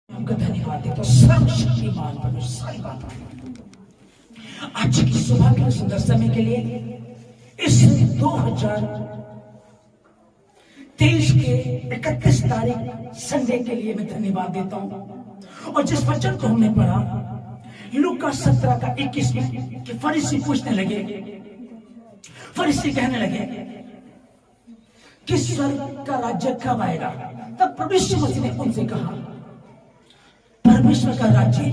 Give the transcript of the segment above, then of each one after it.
आपका धन्यवाद देता हूँ सर्वशक्तिमान परमेश्वर सारी बात आज की सुबह के सुंदर समय के लिए इस 2023 के 31 तारीख संडे के लिए मैं धन्यवाद देता हूँ। और जिस वचन को हमने पढ़ा लूका 17 का 21 में कि फरीसी पूछने लगे, फरीसी कहने लगे कि स्वर्ग का राज्य कब आएगा। तब प्रभु यीशु मसीह ने उनसे कहा परमेश्वर का राज्य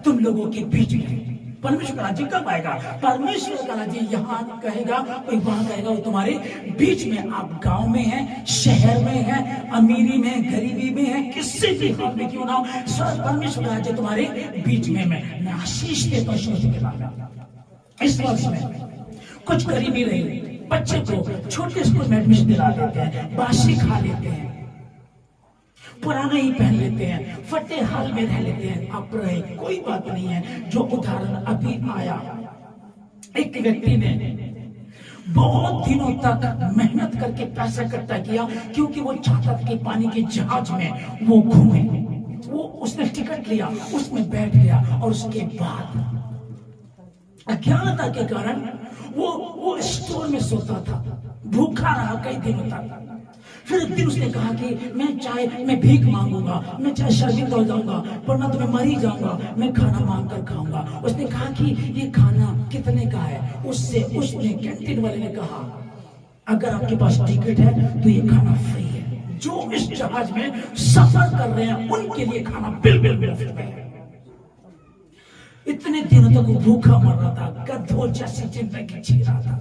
तुम लोगों के बीच में है। परमेश्वर का राज्य कब आएगा? परमेश्वर का राज्य यहाँ कहेगा, कोई वहां कहेगा, वो तुम्हारे बीच में। आप गांव में हैं, शहर में हैं, अमीरी में, गरीबी में हैं, किसी भी हाल में क्यों ना हो, परमेश्वर का राज्य तुम्हारे बीच में। मैं आशीष देता हूं के नाम में। इस वर्ष में कुछ गरीबी रही, बच्चे को छोटे स्कूल में एडमिशन दिला देते हैं, बासी खा लेते हैं, पुराना ही पहन लेते हैं, फटे हाल में रह लेते हैं। आप रहे कोई बात नहीं है। जो उदाहरण अभी आया, एक व्यक्ति ने बहुत दिनों तक मेहनत करके पैसा इकट्ठा किया क्योंकि वो चाहता था कि पानी के जहाज में वो घूमे। वो उसने टिकट लिया, उसमें बैठ गया और उसके बाद अज्ञानता के कारण वो स्टोर में सोता था, भूखा रहा कई दिनों तक। फिर एक दिन उसने कहा कि मैं भीख मांगूंगा, मैं चाहे शर्मिंदा हो जाऊंगा, वरना तो मैं मर ही जाऊंगा, मैं खाना मांग कर खाऊंगा। उसने कहा कि ये खाना कितने का है? उसने कैंटीन वाले ने कहा अगर आपके पास टिकट है तो ये खाना फ्री है। जो इस जहाज में सफर कर रहे हैं उनके लिए खाना बिल्कुल मुफ्त में है। इतने दिनों तक वो भूखा मर रहा था, गधों जैसी जिंदगी जी रहा था।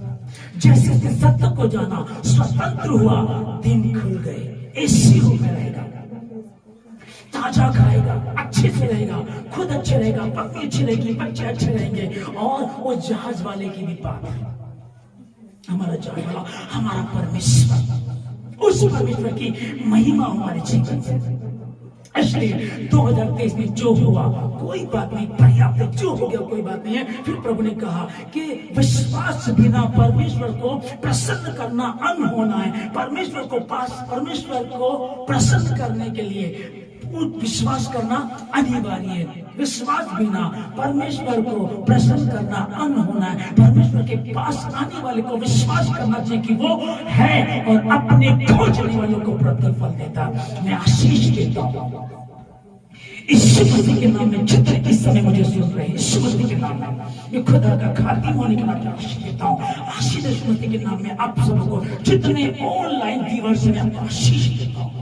जैसे सत्य को जाना, स्वतंत्र हुआ, दिन खुल गए, एसी रूम में रहेगा, ताजा खाएगा, अच्छे से रहेगा, खुद अच्छे रहेगा, पत्नी अच्छी रहेगी, बच्चे अच्छे रहेंगे। और वो जहाज वाले की भी बात है, हमारा जहाज वाला, हमारा परमेश्वर, उस परमेश्वर की महिमा हमारे जीवन से। इसलिए 2023 में जो हुआ कोई बात नहीं, पर्याप्त, जो हो गया कोई बात नहीं है। फिर प्रभु ने कहा कि विश्वास बिना परमेश्वर को प्रसन्न करना अन्न होना है। परमेश्वर को प्रसन्न करने के लिए विश्वास करना अनिवार्य है। विश्वास बिना परमेश्वर को प्रसन्न करना अन्न होना है। परमेश्वर के पास आने वाले को विश्वास करना चाहिए कि वो है और अपने खोजने वालों को प्रतिफल देता। मैं आशीष देता हूँ यीशु मसीह के नाम में, जितने इस समय मुझे सुन रहे हैं यीशु मसीह के नाम में, मैं खुदा का खादिम होने के नाम में आशीष देता हूँ। आशीष यीशु मसीह के नाम में आप सबको, जितने ऑनलाइन व्यूअर्स में आपको आशीष देता हूँ।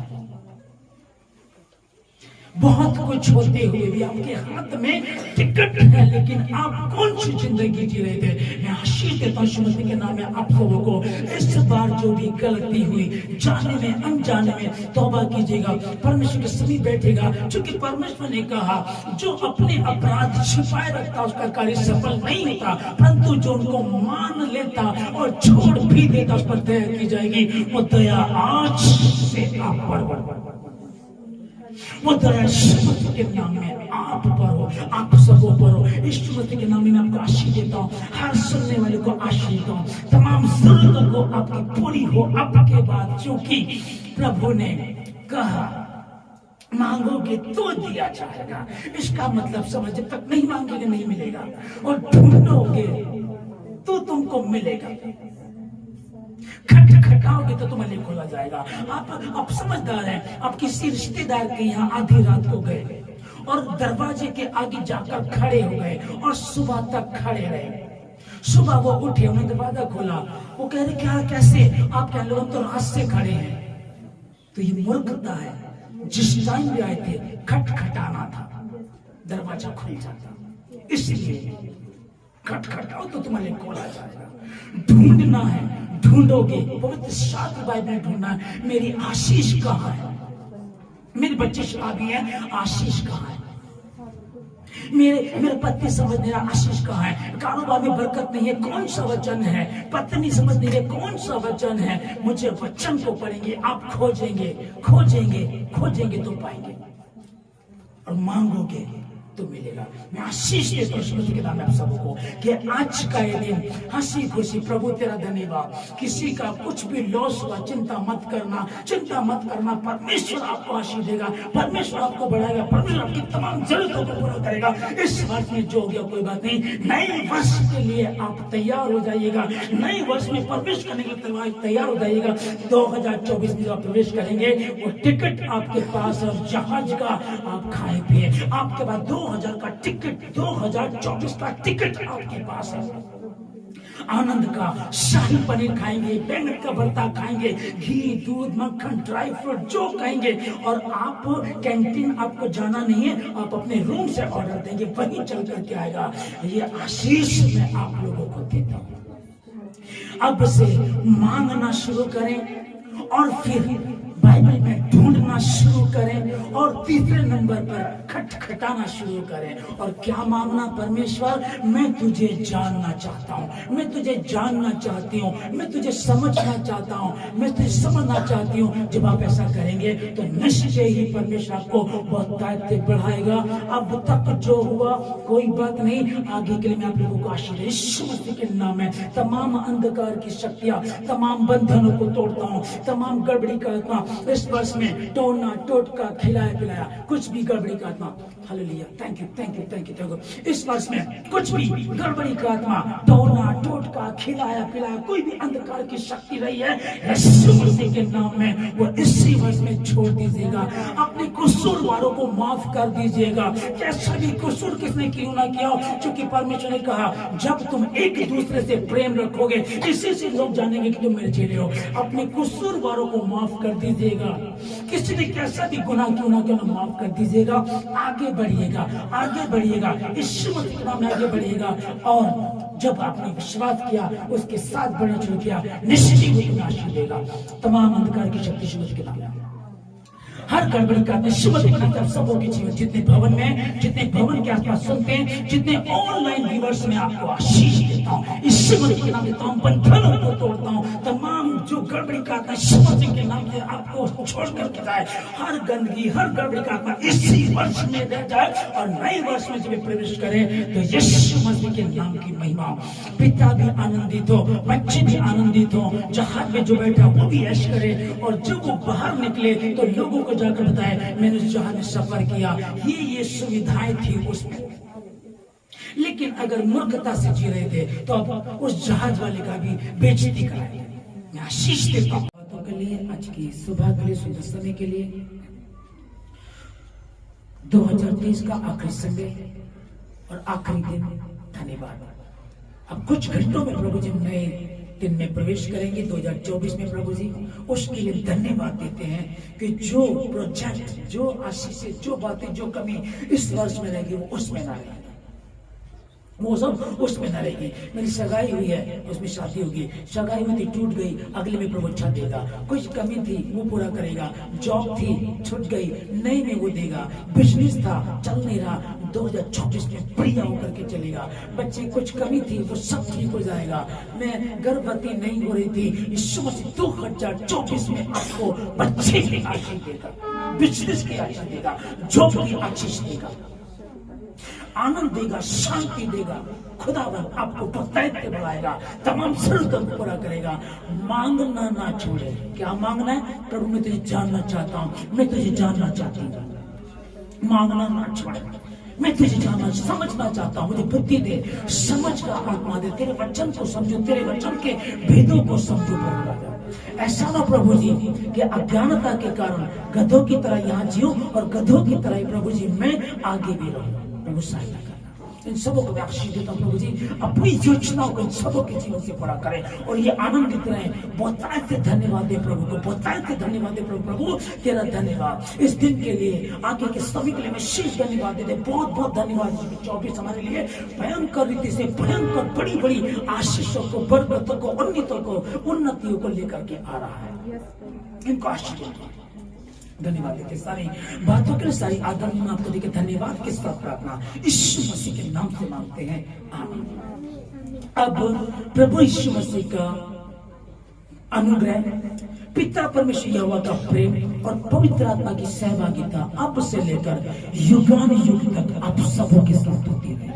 बहुत कुछ होते हुए भी आपके हाथ में टिकट है, लेकिन आप कौन सी जिंदगी जी रहे थे? मैं आशीष देता हूं मसीह के नाम में आप सबों को। इस बार जो भी गलती हुई, जाने में अनजाने में, तौबा कीजिएगा। परमेश्वर के समीप बैठेगा, क्योंकि परमेश्वर ने कहा जो अपने अपराध छिपाए रखता उसका कार्य सफल नहीं होता, परंतु जो उनको मान लेता और छोड़ भी देता उस पर दया की जाएगी। वो दया आज से आप पर, वो दया यीशु मसीह के नाम में आप पर हो, आप सबों पर हो। यीशु मसीह के नाम में आपको आशीष देता हूँ, हर सुनने वाले को आशीष देता हूँ। तमाम जरूरतों को आपकी पूरी हो आपके बाद, क्योंकि प्रभु ने कहा मांगोगे तो दिया जाएगा। इसका मतलब समझ, जब तक नहीं मांगोगे नहीं मिलेगा, और ढूंढोगे तो तुमको मिलेगा, खटखटाओगे तो तुम्हारे लिए खोला जाएगा। आप समझदार हैं। आप किसी रिश्तेदार के यहाँ आधी रात को गए और दरवाजे के आगे जाकर खड़े हो गए और सुबह तक खड़े रहे। सुबह वो उठे, उन्होंने दरवाजा खोला, वो कह रहे क्या, कैसे? आप कह लो हम तो रात से खड़े हैं। तो ये मूर्खता है। जिस टाइम भी आए थे खटखटाना था, दरवाजा खुल जाता। इसलिए खटखटाओ तो तुम्हारे लिए खोला जाएगा। ढूंढना है, ढूंढोगे। पवित्र शास्त्र बाइबल ढूंढना है, मेरी आशीष कहाँ है? मेरे बच्चे शराबी हैं, आशीष कहाँ है? मेरे पत्नी समझ नहीं रहा, आशीष कहाँ है? कारोबार में बरकत नहीं है, कौन सा वचन है? पत्नी समझ नहीं रही, कौन सा वचन है? मुझे वचन को पढ़ेंगे, आप खोजेंगे खोजेंगे खोजेंगे तो पाएंगे, और मांगोगे तो मिलेगा। मैं आशीष देता हूं के नाम में आप सबको कि आज का ये दिन हंसी खुशी, प्रभु तेरा धन्यवाद। किसी का कुछ भी लॉस हुआ, चिंता मत करना, चिंता मत करना। परमेश्वर आपको आशीष देगा, परमेश्वर आपको बढ़ाएगा, परमेश्वर आपकी तमाम जरूरतों को पूरा करेगा। इस वर्ष में जो हो गया कोई बात नहीं, नए वर्ष के लिए आप तैयार हो जाइएगा। नए वर्ष में प्रवेश करने के लिए तैयार हो जाइएगा। 2024 में आप प्रवेश करेंगे, वो टिकट आपके पास है, जहाज का आप खाए पिए, आपके पास 2000 का टिकट, 2024 का टिकट आपके पास है। आनंद का शाही पनीर खाएंगे, बैंगन का भरता खाएंगे, घी, दूध, मक्खन, ड्राई फ्रूट जो खाएंगे। और आप कैंटीन आपको जाना नहीं है, आप अपने रूम से ऑर्डर देंगे, वहीं चल करके आएगा। ये आशीष मैं आप लोगों को देता हूं। अब से मांगना शुरू करें और फिर बाइबल में ढूंढना शुरू करें और तीसरे नंबर पर खटखटाना शुरू करें। और क्या मांगना? परमेश्वर मैं तुझे जानना चाहता हूँ, मैं तुझे जानना चाहती हूँ, मैं तुझे समझना चाहता हूँ, मैं तुझे समझना चाहती हूँ। जब आप ऐसा करेंगे तो निश्चय ही परमेश्वर आपको बहुत ताकत बढ़ाएगा। अब तक जो हुआ कोई बात नहीं, आगे के लिए मैं आप लोगों को आशीष यीशु मसीह के नाम में तमाम अंधकार की शक्तियां, तमाम बंधनों को तोड़ता हूँ, तमाम गड़बड़ी का आत्मा इस वर्ष में टोना टोटका खिलाया पिलाया कुछ भी गड़बड़ी का आत्मा, hallelujah, thank you thank you thank you thank you. इस वर्ष में कुछ भी गड़बड़ी का आत्मा, टोना टोटका खिलाया पिलाया कोई भी अंधकार की शक्ति रही है, यीशु मसीह के नाम में वो इसी वर्ष में छोड़ दीजिएगा। अपने कसूरवारों को माफ कर दीजिएगा, कैसा भी कसूर किसने क्यों ना किया हो, क्योंकि परमेश्वर ने कहा जब तुम एक दूसरे से प्रेम रखोगे इसी से लोग जानेंगे कि तुम मेरे चेले हो। अपने कसूरवारों को माफ कर दीजिएगा, किसी ने कैसा भी गुनाह क्यों ना माफ कर दीजिएगा। आगे बढ़िएगा, आगे बढ़िएगा, यीशु मसीह के नाम में आगे बढ़िएगा। और जब आपने विश्वास किया, उसके साथ बढ़ना शुरू किया, निश्चित ही वो तुम्हें आशीष देगा। तमाम अंधकार की शक्ति यीशु मसीह के नाम में, हर गड़बड़ी का यीशु मसीह के नाम सबों के जीवन, जितने भवन में, जितने भवन के आसपास सुनते हैं, जितने ऑनलाइन व्यूअर्स में आपको आशीष देता हूँ, यीशु मसीह के नाम देता हूँ। बंधनों को तोड़ता हूँ, तमाम जो गड़बड़ी का आता है यीशु मसीह के नाम से आपको छोड़ करके जाए। हर गंदगी, हर गड़बड़ी का आत्मा इसी वर्ष में रह जाए और नए वर्ष में जब प्रवेश करें तो यीशु मसीह के नाम की महिमा। पिता भी आनंदित हो, बच्चे भी आनंदित हो, जहाज में जो बैठा वो भी ऐश करे। और जब वो बाहर निकले तो लोगों को जाकर बताए मैंने उस जहाज में सफर किया, ये सुविधाएं थी उसमें। लेकिन अगर मूर्खता से जी रहे थे तो अब उस जहाज वाले का भी बेइज्जती कराए। मैं आशीष देता हूं बातों के लिए, आज की सुबह के लिए, सुबह समय के लिए। 2023 का आखिरी संडे और आखिरी दिन, धन्यवाद। अब कुछ घंटों में प्रभु जी नए दिन में प्रवेश करेंगे 2024 में। प्रभु जी उसके लिए धन्यवाद देते हैं कि जो प्रोजेक्ट, जो आशीष, जो बातें, जो कमी इस वर्ष में रहेगी वो उसमें ना रहेगी, वो सब उसमें न रहेगी। मेरी सगाई हुई है, उसमें शादी होगी, सगाई हुई थी टूट गई, अगले में प्रभु अच्छा देगा। कुछ कमी थी वो पूरा करेगा, जॉब थी छूट गई, नई में वो देगा। बिजनेस था चल नहीं रहा, 2024 में बढ़िया होकर के चलेगा। बच्चे कुछ कमी थी वो सब ठीक हो जाएगा। मैं गर्भवती नहीं हो रही थी, यीशु मसीह 2024 में आपको बच्चे की आशीष देगा, बिजनेस की आशीष देगा, जॉब की आशीष देगा, आनंद देगा, शांति देगा। खुदावन आपको बहुतायत बढ़ाएगा, तमाम जरूरतों को पूरा करेगा। मांगना ना छोड़े। क्या मांगना है? प्रभु मैं तुझे जानना चाहता हूँ, मैं तुझे जानना चाहती हूँ। मांगना ना छोड़े। मैं तुझे जानना, समझना चाहता हूँ, मुझे बुद्धि दे, समझ का आत्मा दे, तेरे वचन को समझो, तेरे वचन के भेदों को समझो प्रभु। ऐसा ना प्रभु जी कि अज्ञानता के कारण गधों की तरह यहाँ जियो और गधों की तरह प्रभु जी मैं आगे भी रहूं। प्रभु सहायता करना। इन सबों को मैं आशीष देता हूँ प्रभु जी, अपनी योजनाओं को इन सबों के जीवन से पूरा करें और ये आनंदित रहे। बहुतायत से धन्यवाद दे प्रभु को, बहुतायत से धन्यवाद दे प्रभु। प्रभु तेरा धन्यवाद इस दिन के लिए, आगे के सभी के लिए मैं शीश धन्यवाद देते। बहुत बहुत धन्यवाद। 24 हमारे लिए भयंकर रीति से भयंकर बड़ी बड़ी आशीषों को, बरकतों को, उन्नतियों को, उन्नतियों को लेकर के आ रहा है। इनको आशीष देते, धन्यवाद देते। सारी बातों के लिए, सारी आदर में आपको देके धन्यवाद के साथ प्रार्थना यीशु मसीह के नाम से मांगते हैं, आमीन। अब प्रभु यीशु मसीह का अनुग्रह, पिता परमेश्वर यहोवा का प्रेम और पवित्र आत्मा की सहभागिता अब से लेकर युगान युग तक आप सबों के साथ होती रहे।